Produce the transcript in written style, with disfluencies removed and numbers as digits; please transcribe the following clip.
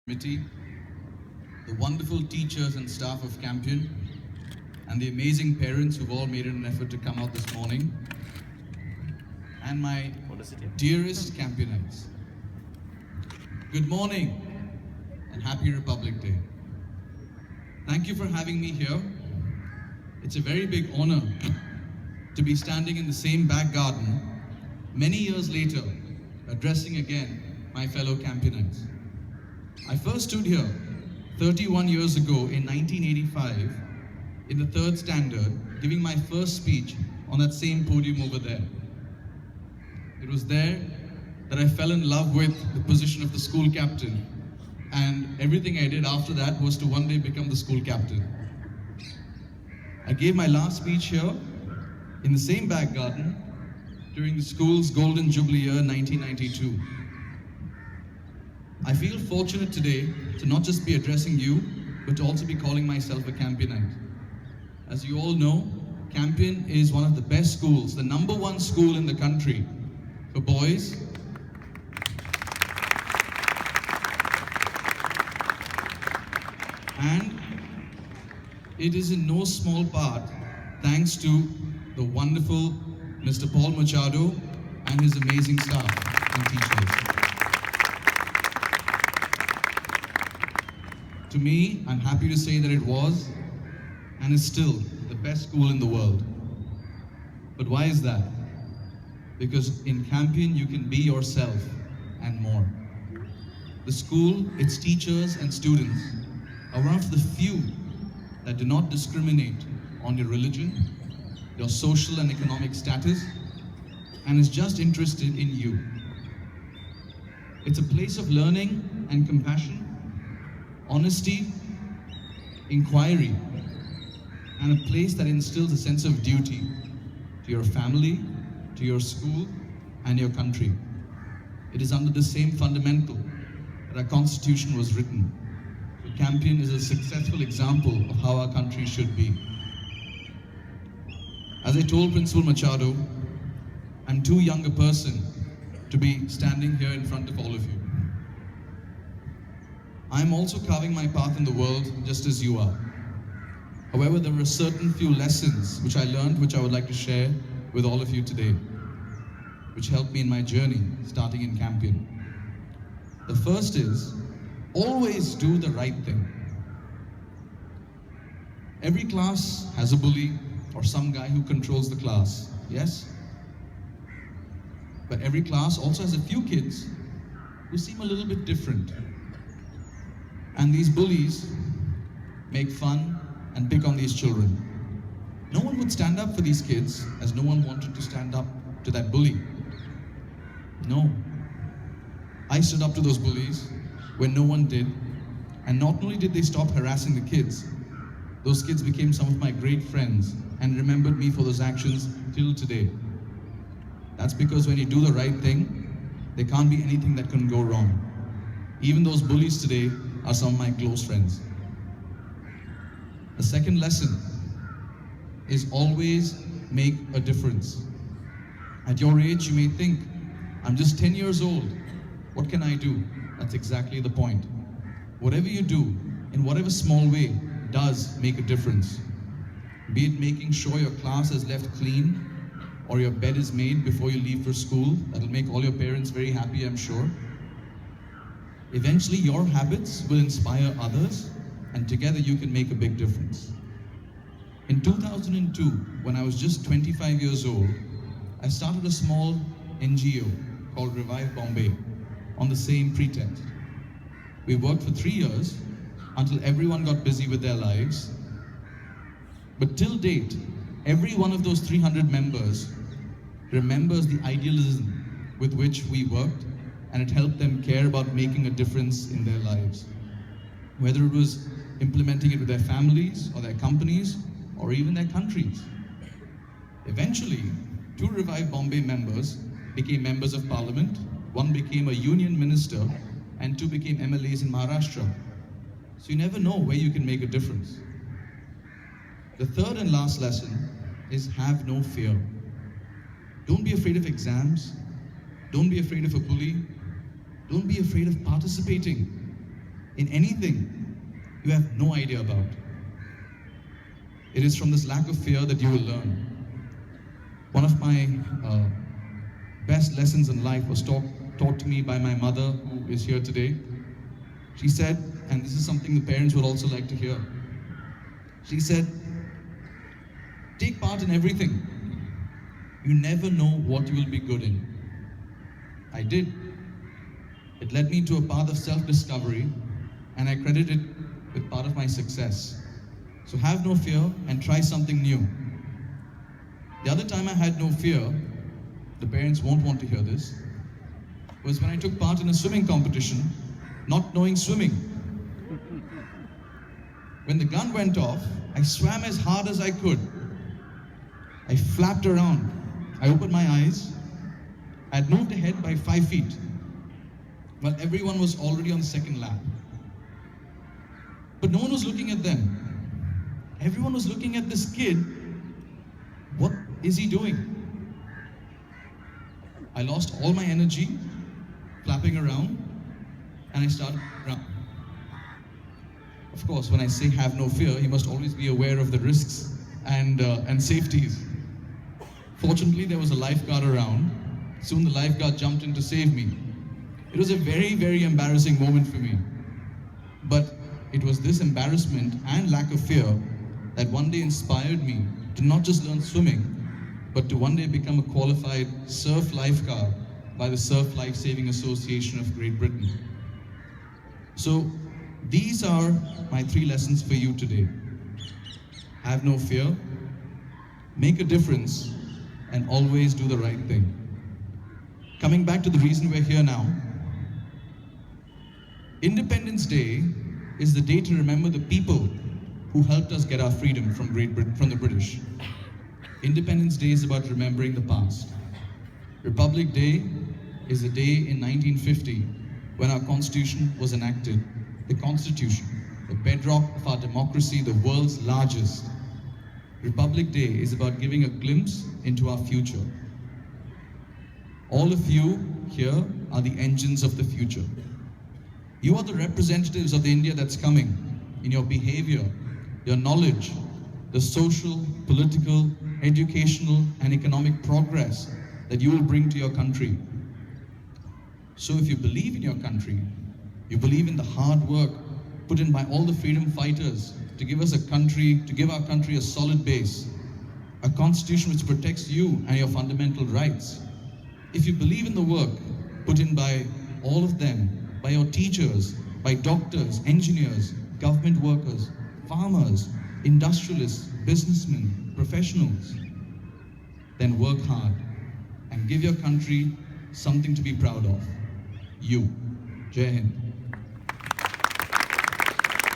committee, the wonderful teachers and staff of Campion, and the amazing parents who've all made an effort to come out this morning, and my dearest Campionites. Good morning and happy Republic Day. Thank you for having me here. It's a very big honor to be standing in the same back garden many years later, addressing again my fellow Campionites. I first stood here 31 years ago in 1985 in the third standard, giving my first speech on that same podium over there. It was there that I fell in love with the position of the school captain, and everything I did after that was to one day become the school captain. I gave my last speech here in the same back garden during the school's Golden Jubilee year 1992. I feel fortunate today to not just be addressing you, but to also be calling myself a Campionite. As you all know, Campion is one of the best schools, the #1 school in the country for boys and it is in no small part thanks to the wonderful Mr. Paul Machado and his amazing staff and teachers. To me, I'm happy to say that it was and is still the best school in the world. But why is that? Because in Campion you can be yourself and more. The school, its teachers and students are one of the few that do not discriminate on your religion, your social and economic status, and is just interested in you. It's a place of learning and compassion, honesty, inquiry, and a place that instills a sense of duty to your family, to your school, and your country. It is under the same fundamental that our Constitution was written. So Campion is a successful example of how our country should be. As I told Principal Machado, I'm too young a person to be standing here in front of all of you. I'm also carving my path in the world just as you are. However, there are certain few lessons which I learned which I would like to share with all of you today, which helped me in my journey starting in Campion. The first is, always do the right thing. Every class has a bully or some guy who controls the class, yes? But every class also has a few kids who seem a little bit different. And these bullies make fun and pick on these children. No one would stand up for these kids, as no one wanted to stand up to that bully. No. I stood up to those bullies when no one did, and not only did they stop harassing the kids, those kids became some of my great friends and remembered me for those actions till today. That's because when you do the right thing, there can't be anything that can go wrong. Even those bullies today are some of my close friends. The second lesson is always make a difference. At your age, you may think, I'm just 10 years old. What can I do? That's exactly the point. Whatever you do, in whatever small way, does make a difference. Be it making sure your class is left clean or your bed is made before you leave for school. That'll make all your parents very happy, I'm sure. Eventually, your habits will inspire others, and together you can make a big difference. In 2002, when I was just 25 years old, I started a small NGO called Revive Bombay on the same pretext. We worked for 3 years until everyone got busy with their lives. But till date, every one of those 300 members remembers the idealism with which we worked, and it helped them care about making a difference in their lives. Whether it was implementing it with their families or their companies or even their countries. Eventually, 2 Revive Bombay members became members of parliament, 1 became a union minister, and 2 became MLAs in Maharashtra. So you never know where you can make a difference. The third and last lesson is have no fear. Don't be afraid of exams. Don't be afraid of a bully. Don't be afraid of participating. in anything you have no idea about. It is from this lack of fear that you will learn. One of my best lessons in life was taught to me by my mother, who is here today. She said, and this is something the parents would also like to hear, she said, take part in everything. You never know what you will be good in. I did. It led me to a path of self-discovery, and I credit it with part of my success. So have no fear and try something new. The other time I had no fear, the parents won't want to hear this, was when I took part in a swimming competition, not knowing swimming. When the gun went off, I swam as hard as I could. I flapped around. I opened my eyes. I had moved ahead by 5 feet, while everyone was already on the second lap. But no one was looking at them. Everyone was looking at this kid. What is he doing? I lost all my energy, flapping around, and I started running. Of course, when I say have no fear, you must always be aware of the risks and safeties. Fortunately, there was a lifeguard around. Soon the lifeguard jumped in to save me. It was a very, very embarrassing moment for me. But it was this embarrassment and lack of fear that one day inspired me to not just learn swimming, but to one day become a qualified surf lifeguard by the Surf Life Saving Association of Great Britain. So these are my 3 lessons for you today. Have no fear, make a difference, and always do the right thing. Coming back to the reason we're here now, Independence Day is the day to remember the people who helped us get our freedom from the British. Independence Day is about remembering the past. Republic Day is the day in 1950 when our Constitution was enacted. The Constitution, the bedrock of our democracy, the world's largest. Republic Day is about giving a glimpse into our future. All of you here are the engines of the future. You are the representatives of the India that's coming in your behavior, your knowledge, the social, political, educational, and economic progress that you will bring to your country. So if you believe in your country, you believe in the hard work put in by all the freedom fighters to give us a country, to give our country a solid base, a constitution which protects you and your fundamental rights. If you believe in the work put in by all of them, by your teachers, by doctors, engineers, government workers, farmers, industrialists, businessmen, professionals, then work hard and give your country something to be proud of. You. Jai Hind.